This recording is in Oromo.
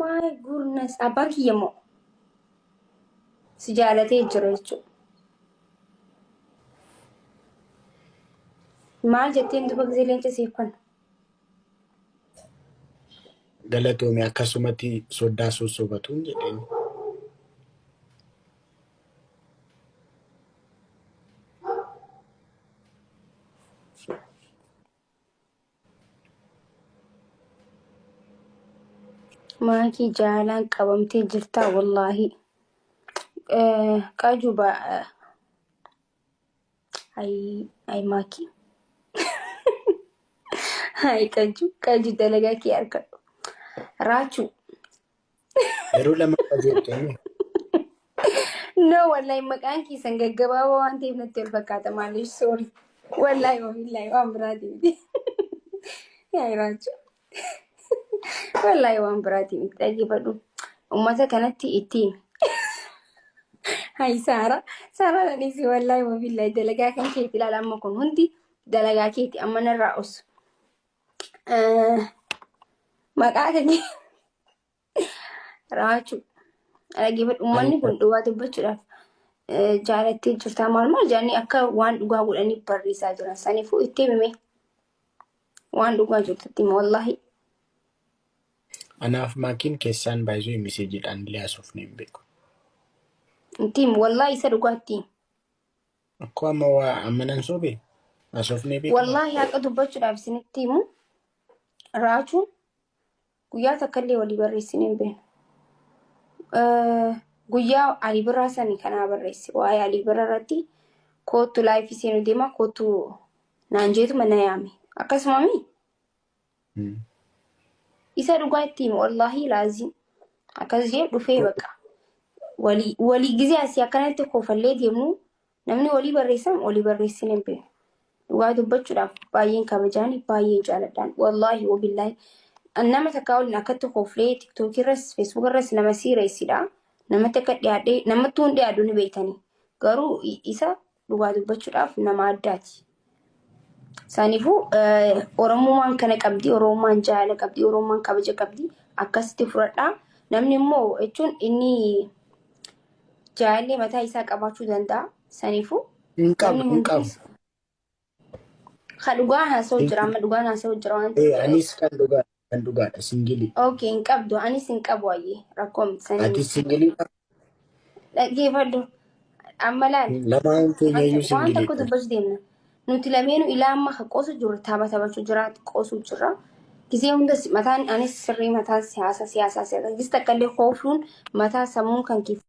My goodness. Abbaan kiyyamoo si jaalatee jira jechuudha. Maal jetteen duba gisee leenca seeffan? Galatoomii akkasumatti soddaa sossobatuun jedheen. Maakii jaalaan qabamtee jirtaa wallaahi. Qajuba ay maakii. Ay qaju dalagaa kee harkadhu. Raachuu. Yeroo lama qajeeltanii. No wallahi maqaan keessan gaggabaabaa waan ta'eef natti ol fakkaata maaliif sorry. Wallahi wabillahi waan biraatii miti. Yaa raachuu. Wallahi waan biraatii miti dhaggeeffadhu. Uummata kanatti ittiin. Hai Sara nanisi wallahi wabillahi dalagaa kan keeti ilaala amma kun hundi dalagaa keeti amma narraa osu. Maqaa kan raachuu. Dhaggeeffadhu uummanni kun dhugaa dubbachuudhaaf jaalattee jirtaa maal jaanii akka waan dhugaa godhanii barreessaa jiran saniifuu itti himime waan dhugaa jirtutti wallahi. Anaaf maakiin keessaan baay'isuu miseejiidhaan illee haasofne hin beeku. Intiin wallahi isa dhugaatti. Akkoo amma waa ammanan sobe haasofne beeku. Wallahi haqa dubbachuudhaaf isinitti himu raachuun guyyaa takkallee walii barreessine hin beeknu. Guyyaa Ali Birraa sanii kanaa barreesse waa'ee Ali Birraa irratti kootu laayif seenu deema kootu naan jeetu mana yaame akkasumami isa dhugaatti wallahi laazim akkas jee dhufee baqa walii gizee asii akkanatti koofallee deemnu namni walii barreessine hin beeknu. Dhugaa dubbachuudhaaf baay'een kabajaani baay'een jaaladhaan wallahi wabillahi. Nama takkaa waliin akkatti kooflee TikTok irras Facebook irras nama siireessidha. Namatti akka dhiyaadhee namatti hundi dhiyaadhu ni beektanii. Garuu isa dhugaa dubbachuudhaaf nama addaati. Saniifuu Oromummaan kana qabdi, Oromummaan jaala qabdi, Oromummaan kabaja qabdi. Akkasitti fudhadhaa. Namni immoo jechuun inni jaalallee mataa isaa qabaachuu danda'a. Saniifuu hin qabu. Kan dhugaan haasa'u jira amma dhugaan haasa'u jira waan ta'eef. Anis kan dhugaadha singilii. Okay hin qabdu anis hin qabu waayee rakkoo miti sanii. Ati singilii dhaggeeffadhu amma laal. Lamaan keenya iyyuu singilii. Waan tokko dubbachuu deemna. Nuti lameenu ilaa amma qoosu jiru taphachuu jira qoosu jira. Gisee hundas mataan anis sirrii mataa siyaasaa gis takkallee koofuun mataa sammuun kan kiif.